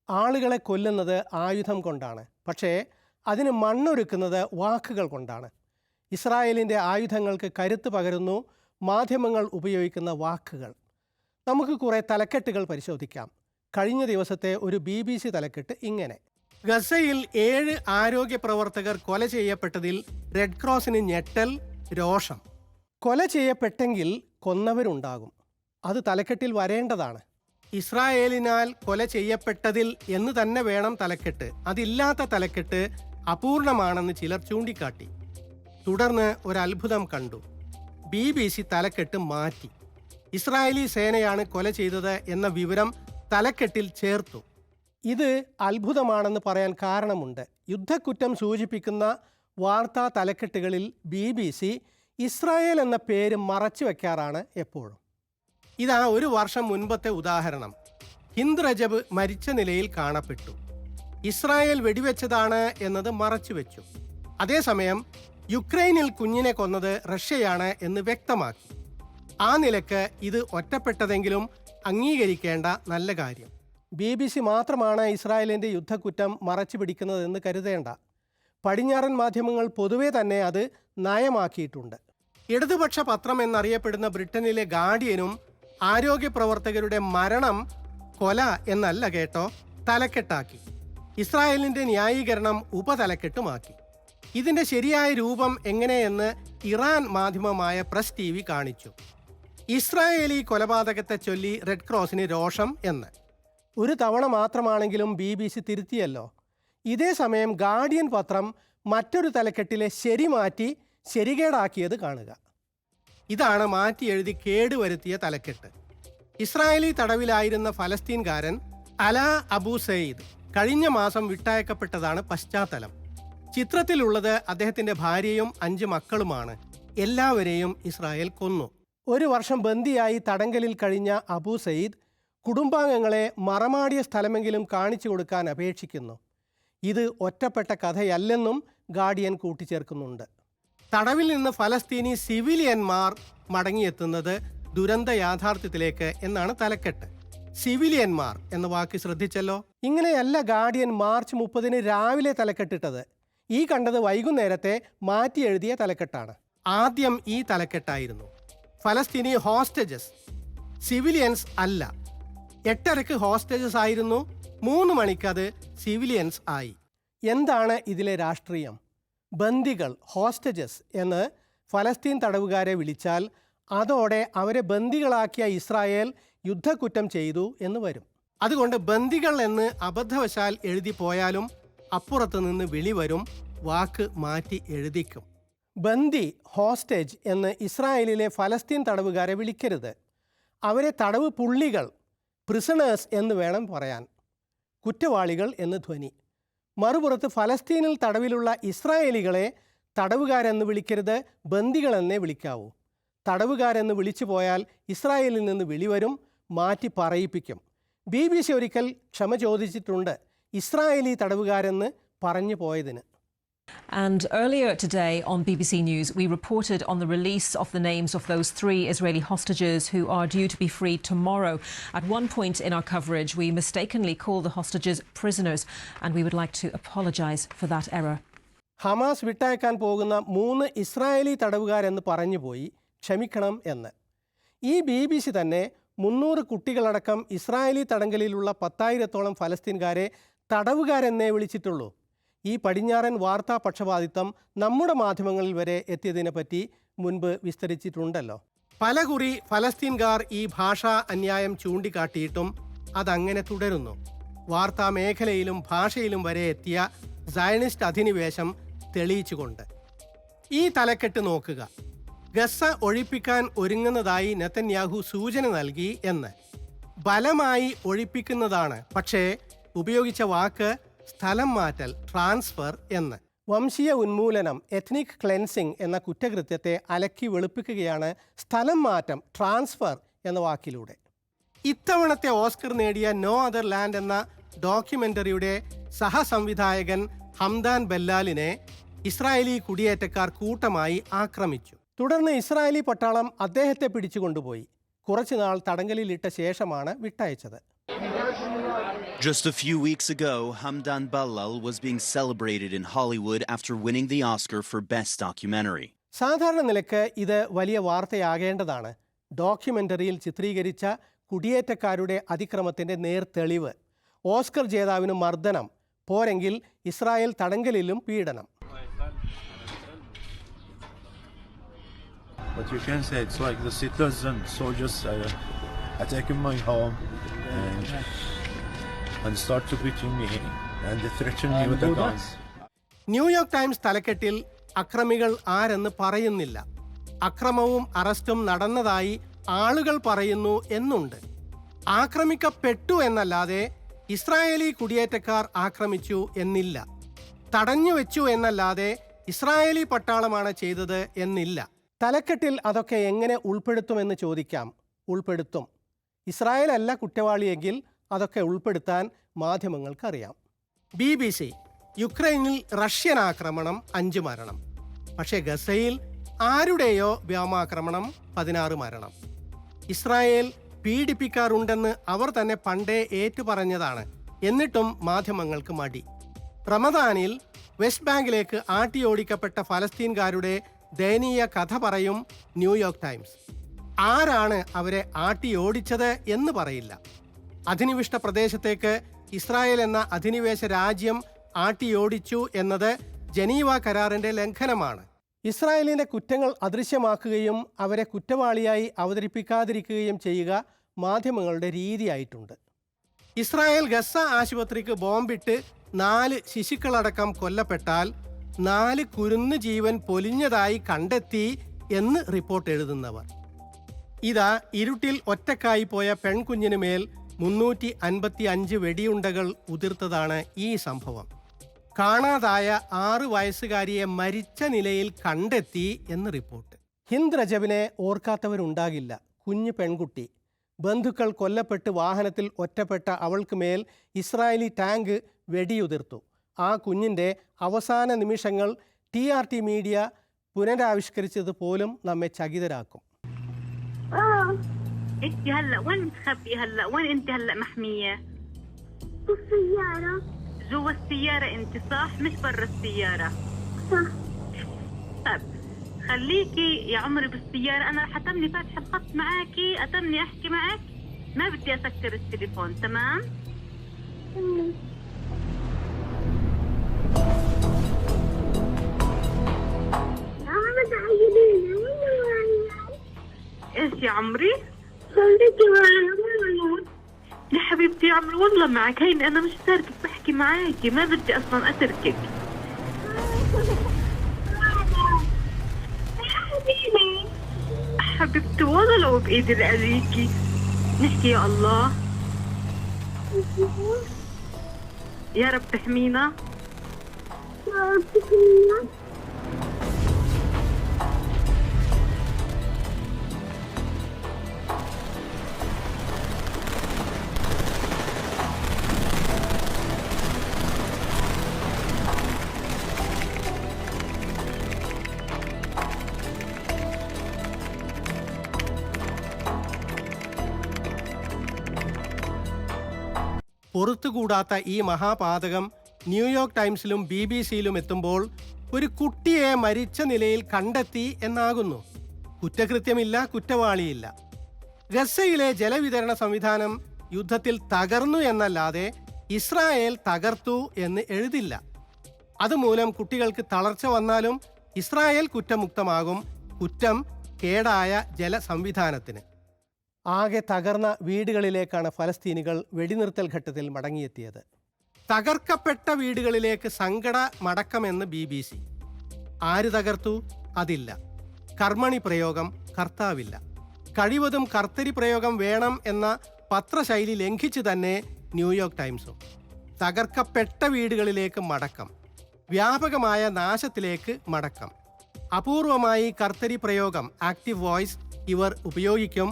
ആളുകളെ കൊല്ലുന്നത് ആയുധം കൊണ്ടാണ്, പക്ഷേ അതിന് മണ്ണൊരുക്കുന്നത് വാക്കുകൾ കൊണ്ടാണ്. ഇസ്രായേലിൻ്റെ ആയുധങ്ങൾക്ക് കരുത്ത് പകരുന്നു മാധ്യമങ്ങൾ ഉപയോഗിക്കുന്ന വാക്കുകൾ. നമുക്ക് കുറേ തലക്കെട്ടുകൾ പരിശോധിക്കാം. കഴിഞ്ഞ ദിവസത്തെ ഒരു BBC തലക്കെട്ട് ഇങ്ങനെ: ഗസയിൽ 7 ആരോഗ്യ പ്രവർത്തകർ കൊല ചെയ്യപ്പെട്ടതിൽ റെഡ് ക്രോസിന് ഞെട്ടൽ, രോഷം. കൊല ചെയ്യപ്പെട്ടെങ്കിൽ കൊന്നവരുണ്ടാകും. അത് തലക്കെട്ടിൽ വരേണ്ടതാണ്. ഇസ്രായേലിനാൽ കൊല ചെയ്യപ്പെട്ടതിൽ എന്ന് തന്നെ വേണം തലക്കെട്ട്. അതില്ലാത്ത തലക്കെട്ട് അപൂർണമാണെന്ന് ചിലർ ചൂണ്ടിക്കാട്ടി. തുടർന്ന് ഒരത്ഭുതം കണ്ടു. BBC തലക്കെട്ട് മാറ്റി. ഇസ്രായേലി സേനയാണ് കൊല ചെയ്തത് എന്ന വിവരം തലക്കെട്ടിൽ ചേർത്തു. ഇത് അത്ഭുതമാണെന്ന് പറയാൻ കാരണമുണ്ട്. യുദ്ധക്കുറ്റം സൂചിപ്പിക്കുന്ന വാർത്താ തലക്കെട്ടുകളിൽ BBC ഇസ്രായേൽ എന്ന പേര് മറച്ചു വയ്ക്കാറാണ് എപ്പോഴും. ഇതാ ഒരു വർഷം മുൻപത്തെ ഉദാഹരണം. ഹിന്ദ് റജബ് മരിച്ച നിലയിൽ കാണപ്പെട്ടു. ഇസ്രായേൽ വെടിവെച്ചതാണ് എന്നത് മറച്ചുവെച്ചു. അതേസമയം യുക്രൈനിൽ കുഞ്ഞിനെ കൊന്നത് റഷ്യയാണ് എന്ന് വ്യക്തമാക്കി. ആ നിലക്ക് ഇത് ഒറ്റപ്പെട്ടതെങ്കിലും അംഗീകരിക്കേണ്ട നല്ല കാര്യം. BBC മാത്രമാണ് ഇസ്രായേലിൻ്റെ യുദ്ധക്കുറ്റം മറച്ചു പിടിക്കുന്നതെന്ന് കരുതേണ്ട. പടിഞ്ഞാറൻ മാധ്യമങ്ങൾ പൊതുവെ തന്നെ അത് നയമാക്കിയിട്ടുണ്ട്. ഇടതുപക്ഷ പത്രം എന്നറിയപ്പെടുന്ന ബ്രിട്ടനിലെ ഗാർഡിയനും ആരോഗ്യ പ്രവർത്തകരുടെ മരണം കൊല എന്നല്ല കേട്ടോ തലക്കെട്ടാക്കി. ഇസ്രായേലിൻ്റെ ന്യായീകരണം ഉപതലക്കെട്ടുമാക്കി. ഇതിൻ്റെ ശരിയായ രൂപം എങ്ങനെയെന്ന് ഇറാൻ മാധ്യമമായ പ്രസ് TV കാണിച്ചു. ഇസ്രായേലി കൊലപാതകത്തെ ചൊല്ലി റെഡ് ക്രോസിന് രോഷം എന്ന്. ഒരു തവണ മാത്രമാണെങ്കിലും BBC തിരുത്തിയല്ലോ. ഇതേ സമയം ഗാർഡിയൻ പത്രം മറ്റൊരു തലക്കെട്ടിലെ ശരി മാറ്റി ശരികേടാക്കിയത് കാണുക. ഇതാണ് മാറ്റി എഴുതി കേടുവരുത്തിയ തലക്കെട്ട്. ഇസ്രായേലി തടവിലായിരുന്ന ഫലസ്തീൻകാരൻ അലാ അബു സയ്യിദ് കഴിഞ്ഞ മാസം വിട്ടയക്കപ്പെട്ടതാണ് പശ്ചാത്തലം. ചിത്രത്തിലുള്ളത് അദ്ദേഹത്തിൻ്റെ ഭാര്യയും 5 മക്കളുമാണ്. എല്ലാവരെയും ഇസ്രായേൽ കൊന്നു. 1 വർഷം ബന്ദിയായി തടങ്കലിൽ കഴിഞ്ഞ അബു സയ്യിദ് കുടുംബാംഗങ്ങളെ മറമാടിയ സ്ഥലമെങ്കിലും കാണിച്ചു കൊടുക്കാൻ അപേക്ഷിക്കുന്നു. ഇത് ഒറ്റപ്പെട്ട കഥയല്ലെന്നും ഗാർഡിയൻ കൂട്ടിച്ചേർക്കുന്നുണ്ട്. തടവിൽ നിന്ന് ഫലസ്തീനി സിവിലിയന്മാർ മടങ്ങിയെത്തുന്നത് ദുരന്ത യാഥാർത്ഥ്യത്തിലേക്ക് എന്നാണ് തലക്കെട്ട്. സിവിലിയന്മാർ എന്ന വാക്ക് ശ്രദ്ധിച്ചല്ലോ. ഇങ്ങനെയല്ല ഗാർഡിയൻ മാർച്ച് 30 രാവിലെ തലക്കെട്ടിട്ടത്. ഈ കണ്ടത് വൈകുന്നേരത്തെ മാറ്റി എഴുതിയ തലക്കെട്ടാണ്. ആദ്യം ഈ തലക്കെട്ടായിരുന്നു: ഫലസ്തീനി ഹോസ്റ്റേജസ്, സിവിലിയൻസ് അല്ല. 8:30 ഹോസ്റ്റേജസ് ആയിരുന്നു, 3 മണിക്ക് അത് സിവിലിയൻസ് ആയി. എന്താണ് ഇതിലെ രാഷ്ട്രീയം? ബന്ദികൾ, ഹോസ്റ്റേജസ് എന്ന് ഫലസ്തീൻ തടവുകാരെ വിളിച്ചാൽ അതോടെ അവരെ ബന്ദികളാക്കിയ ഇസ്രായേൽ യുദ്ധക്കുറ്റം ചെയ്തു എന്ന് വരും. അതുകൊണ്ട് ബന്ദികൾ എന്ന് അബദ്ധവശാൽ എഴുതി പോയാലും അപ്പുറത്ത് നിന്ന് വിളി വരും, വാക്ക് മാറ്റി എഴുതിക്കും. ബന്ദി, ഹോസ്റ്റേജ് എന്ന് ഇസ്രായേലിലെ ഫലസ്തീൻ തടവുകാരെ വിളിക്കരുത്. അവരെ തടവ് പുള്ളികൾ, പ്രിസണേഴ്സ് എന്ന് വേണം പറയാൻ. കുറ്റവാളികൾ എന്ന് ധ്വനി. മറുപുറത്ത് ഫലസ്തീനിൽ തടവിലുള്ള ഇസ്രായേലികളെ തടവുകാരെന്ന് വിളിക്കരുത്, ബന്ദികളെന്നേ വിളിക്കാവൂ. തടവുകാരെന്ന് വിളിച്ചു പോയാൽ ഇസ്രായേലിൽ നിന്ന് വിളിവരും, മാറ്റി പറയിപ്പിക്കും. BBC ഒരിക്കൽ ക്ഷമ ചോദിച്ചിട്ടുണ്ട് ഇസ്രായേലി തടവുകാരെന്ന് പറഞ്ഞു പോയതിന്. And earlier today on BBC News, we reported on the release of the names of those 3 Israeli hostages who are due to be freed tomorrow. At one point in our coverage, we mistakenly called the hostages prisoners, and we would like to apologise for that error. Hamas വിട്ടയക്കാൻ പോകുന്ന 3 Israeli തടവുകാരെന്ന് പറഞ്ഞുപോയി, ക്ഷമിക്കണം എന്ന്. ഈ BBC തന്നെ 300 കുട്ടികളടക്കം Israeli തടങ്കലിലുള്ള 10,000-ഓളം ഫലസ്തീൻകാരെ തടവുകാരെന്നേ വിളിച്ചിട്ടുള്ളൂ. ഈ പടിഞ്ഞാറൻ വാർത്താ പക്ഷപാതിത്വം നമ്മുടെ മാധ്യമങ്ങളിൽ വരെ എത്തിയതിനെപ്പറ്റി മുൻപ് വിസ്തരിച്ചിട്ടുണ്ടല്ലോ. പലകുറി ഫലസ്തീൻകാർ ഈ ഭാഷാ അന്യായം ചൂണ്ടിക്കാട്ടിയിട്ടും അതങ്ങനെ തുടരുന്നു. വാർത്താ മേഖലയിലും ഭാഷയിലും വരെ എത്തിയ സയനിസ്റ്റ് അധിനിവേശം തെളിയിച്ചുകൊണ്ട്. ഈ തലക്കെട്ട് നോക്കുക: ഗസ ഒഴിപ്പിക്കാൻ ഒരുങ്ങുന്നതായി നെതന്യാഹു സൂചന നൽകി എന്ന്. ബലമായി ഒഴിപ്പിക്കുന്നതാണ്, പക്ഷേ ഉപയോഗിച്ച വാക്ക് സ്ഥലം മാറ്റൽ, ട്രാൻസ്ഫർ എന്ന്. വംശീയ ഉന്മൂലനം, എത്നിക് ക്ലെൻസിംഗ് എന്ന കുറ്റകൃത്യത്തെ അലക്കി വെളുപ്പിക്കുകയാണ് സ്ഥലം മാറ്റം, ട്രാൻസ്ഫർ എന്ന വാക്കിലൂടെ. ഇത്തവണത്തെ ഓസ്കർ നേടിയ നോ അതർ ലാൻഡ് എന്ന ഡോക്യുമെൻ്ററിയുടെ സഹസംവിധായകൻ ഹംദാൻ ബെല്ലാലിനെ ഇസ്രായേലി കുടിയേറ്റക്കാർ കൂട്ടമായി ആക്രമിച്ചു. തുടർന്ന് ഇസ്രായേലി പട്ടാളം അദ്ദേഹത്തെ പിടിച്ചുകൊണ്ടുപോയി. കുറച്ചുനാൾ തടങ്കലിലിട്ട ശേഷമാണ് വിട്ടയച്ചത്. Just a few weeks ago, Hamdan Ballal was being celebrated in Hollywood after winning the Oscar for Best Documentary. സാധാരണ നിലക്ക് ഇത് വലിയ വാർത്തയാകേണ്ടതാണ്. ഡോക്യുമെൻ്ററിയിൽ ചിത്രീകരിച്ച കുടിയേറ്റക്കാരുടെ അതിക്രമത്തിൻ്റെ നേർത്തെളിവ്. ഓസ്കർ ജേതാവിന് മർദ്ദനം, പോരെങ്കിൽ ഇസ്രായേൽ തടങ്കലിലും പീഡനം. But you can say it's like the citizens soldiers attacking my home and start to beating me and they threaten me with the guns. New York times തലക്കെട്ടിൽ അക്രമികൾ ആരെന്ന് പറയുന്നില്ല. അക്രമവും അറസ്റ്റും നടന്നതായി ആളുകൾ പറയുന്നു എന്നുണ്ട്. ആക്രമിക്കപ്പെട്ടു എന്നല്ലാതെ ഇസ്രായേലി കുടിയേറ്റക്കാർ ആക്രമിച്ചു എന്നില്ല. തടഞ്ഞു വെച്ചു എന്നല്ലാതെ ഇസ്രായേലി പട്ടാളമാണ് ചെയ്തത് എന്നില്ല. തലക്കെട്ടിൽ അതൊക്കെ എങ്ങനെ ഉൾപ്പെടുത്തുമെന്ന് ചോദിക്കാം. ഉൾപ്പെടുത്തും. ഇസ്രായേൽ അല്ല കുറ്റവാളിയെങ്കിൽ അതൊക്കെ ഉൾപ്പെടുത്താൻ മാധ്യമങ്ങൾക്കറിയാം. BBC യുക്രൈനിൽ റഷ്യൻ ആക്രമണം 5 മരണം. പക്ഷേ ഗസയിൽ ആരുടെയോ വ്യോമാക്രമണം 16 മരണം. ഇസ്രായേൽ പീഡിപ്പിക്കാറുണ്ടെന്ന് അവർ തന്നെ പണ്ടേ ഏറ്റുപറഞ്ഞതാണ്. എന്നിട്ടും മാധ്യമങ്ങൾക്ക് മടി. റമദാനിൽ വെസ്റ്റ് ബാങ്കിലേക്ക് ആട്ടിയോടിക്കപ്പെട്ട ഫലസ്തീൻകാരുടെ ദയനീയ കഥ പറയും ന്യൂയോർക്ക് ടൈംസ്. ആരാണ് അവരെ ആട്ടിയോടിച്ചത് എന്ന് പറയില്ല. അധിനിവിഷ്ട പ്രദേശത്തേക്ക് ഇസ്രായേൽ എന്ന അധിനിവേശ രാജ്യം ആട്ടിയോടിച്ചു എന്നത് ജനീവ കരാറിൻ്റെ ലംഘനമാണ്. ഇസ്രായേലിൻ്റെ കുറ്റങ്ങൾ അദൃശ്യമാക്കുകയും അവരെ കുറ്റവാളിയായി അവതരിപ്പിക്കാതിരിക്കുകയും ചെയ്യുക മാധ്യമങ്ങളുടെ രീതിയായിട്ടുണ്ട്. ഇസ്രായേൽ ഗസ ആശുപത്രിക്ക് ബോംബിട്ട് 4 ശിശുക്കളടക്കം കൊല്ലപ്പെട്ടാൽ 4 കുരുന്നു ജീവൻ പൊലിഞ്ഞതായി കണ്ടെത്തി എന്ന് റിപ്പോർട്ട് എഴുതുന്നവർ. ഇതാ ഇരുട്ടിൽ ഒറ്റക്കായി പോയ പെൺകുഞ്ഞിന് മേൽ 355 വെടിയുണ്ടകൾ ഉതിർത്തതാണ് ഈ സംഭവം. കാണാതായ 6 വയസ്സുകാരിയെ മരിച്ച നിലയിൽ കണ്ടെത്തി എന്ന് റിപ്പോർട്ട്. ഹിന്ദ് രജബിനെ ഓർക്കാത്തവരുണ്ടാകില്ല. കുഞ്ഞു പെൺകുട്ടി. ബന്ധുക്കൾ കൊല്ലപ്പെട്ട് വാഹനത്തിൽ ഒറ്റപ്പെട്ട അവൾക്ക് മേൽ ഇസ്രായേലി ടാങ്ക് വെടിയുതിർത്തു. ആ കുഞ്ഞിൻ്റെ അവസാന നിമിഷങ്ങൾ TRT മീഡിയ പുനരാവിഷ്കരിച്ചത് പോലും നമ്മെ ചകിതരാക്കും. انت هلا وين متخبيه هلا وين انت هلا محميه بالسياره جوا السياره انت صح مش برا السياره صح طيب خليكي يا عمري بالسياره انا رح اتمني فاتحه الخط معاكي اتمني احكي معك ما بدي اسكر التليفون تمام ايش يا عمري يا حبيبتي يا عمري والله معك هيني انا مش تاركك بحكي معاكي ما بدي اصلا اتركك حبيبتي والله لو بايدي لاذيكي نحكي يا الله يا رب تحمينا يا رب تحمينا പുറത്തുകൂടാത്ത ഈ മഹാപാതകം ന്യൂയോർക്ക് ടൈംസിലും BBC-യിലും എത്തുമ്പോൾ ഒരു കുട്ടിയെ മരിച്ച നിലയിൽ കണ്ടെത്തി എന്നാകുന്നു. കുറ്റകൃത്യമില്ല, കുറ്റവാളിയില്ല. ഗസയിലെ ജലവിതരണ സംവിധാനം യുദ്ധത്തിൽ തകർന്നു എന്നല്ലാതെ ഇസ്രായേൽ തകർത്തു എന്ന് എഴുതില്ല. അതുമൂലം കുട്ടികൾക്ക് തളർച്ച വന്നാലും ഇസ്രായേൽ കുറ്റമുക്തമാകും. കുറ്റം കേടായ ജലസംവിധാനത്തിന്. ആകെ തകർന്ന വീടുകളിലേക്കാണ് ഫലസ്തീനികൾ വെടിനിർത്തൽ ഘട്ടത്തിൽ മടങ്ങിയെത്തിയത്. തകർക്കപ്പെട്ട വീടുകളിലേക്ക് സങ്കട മടക്കമെന്ന് BBC. ആര് തകർത്തു? അതില്ല. കർമ്മണി പ്രയോഗം കർത്താവില്ല. കഴിവതും കർത്തരി പ്രയോഗം വേണം എന്ന പത്രശൈലി ലംഘിച്ചു തന്നെ ന്യൂയോർക്ക് ടൈംസും. തകർക്കപ്പെട്ട വീടുകളിലേക്ക് മടക്കം, വ്യാപകമായ നാശത്തിലേക്ക് മടക്കം. അപൂർവമായി കർത്തരി പ്രയോഗം, ആക്റ്റീവ് വോയിസ് ഇവർ ഉപയോഗിക്കും.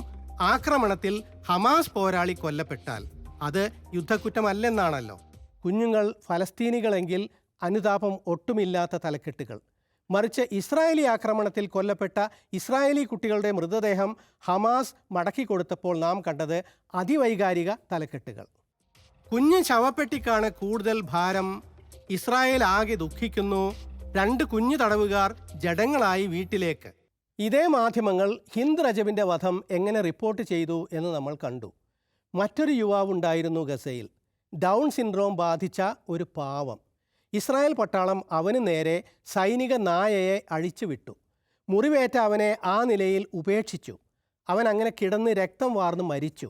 ആക്രമണത്തിൽ ഹമാസ് പോരാളി കൊല്ലപ്പെട്ടാൽ അത് യുദ്ധക്കുറ്റമല്ലെന്നാണല്ലോ. കുഞ്ഞുങ്ങൾ ഫലസ്തീനികളെങ്കിൽ അനുതാപം ഒട്ടുമില്ലാത്ത തലക്കെട്ടുകൾ. മറിച്ച് ഇസ്രായേലി ആക്രമണത്തിൽ കൊല്ലപ്പെട്ട ഇസ്രായേലി കുട്ടികളുടെ മൃതദേഹം ഹമാസ് മടക്കിക്കൊടുത്തപ്പോൾ നാം കണ്ടത് അതിവൈകാരിക തലക്കെട്ടുകൾ. കുഞ്ഞു ശവപ്പെട്ടിക്കാണ് കൂടുതൽ ഭാരം. ഇസ്രായേൽ ആകെ ദുഃഖിക്കുന്നു. 2 കുഞ്ഞു തടവുകാർ ജഡങ്ങളായി വീട്ടിലേക്ക്. ഇതേ മാധ്യമങ്ങൾ ഹിന്ദ് റജബിൻ്റെ വധം എങ്ങനെ റിപ്പോർട്ട് ചെയ്തു എന്ന് നമ്മൾ കണ്ടു. മറ്റൊരു യുവാവുണ്ടായിരുന്നു ഗസയിൽ. ഡൗൺ സിൻഡ്രോം ബാധിച്ച ഒരു പാവം. ഇസ്രായേൽ പട്ടാളം അവന് നേരെ സൈനിക നായയെ അഴിച്ചുവിട്ടു. മുറിവേറ്റ അവനെ ആ നിലയിൽ ഉപേക്ഷിച്ചു. അവൻ അങ്ങനെ കിടന്ന് രക്തം വാർന്ന് മരിച്ചു.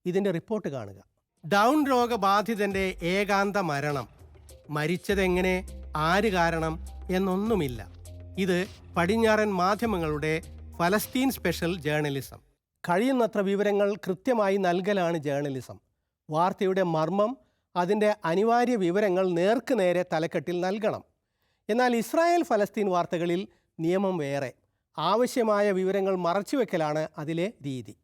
ഇതിൻ്റെ റിപ്പോർട്ട് കാണുക. ഡൗൺ രോഗബാധിതൻ്റെ ഏകാന്ത മരണം. മരിച്ചതെങ്ങനെ, ആര് കാരണം എന്നൊന്നുമില്ല. ഇത് പടിഞ്ഞാറൻ മാധ്യമങ്ങളുടെ ഫലസ്തീൻ സ്പെഷ്യൽ ജേർണലിസം. കഴിയുന്നത്ര വിവരങ്ങൾ കൃത്യമായി നൽകലാണ് ജേർണലിസം. വാർത്തയുടെ മർമ്മം, അതിൻ്റെ അനിവാര്യ വിവരങ്ങൾ നേർക്ക് നേരെ തലക്കെട്ടിൽ നൽകണം. എന്നാൽ ഇസ്രായേൽ ഫലസ്തീൻ വാർത്തകളിൽ നിയമം വേറെ. ആവശ്യമായ വിവരങ്ങൾ മറച്ചുവെക്കലാണ് അതിലെ രീതി.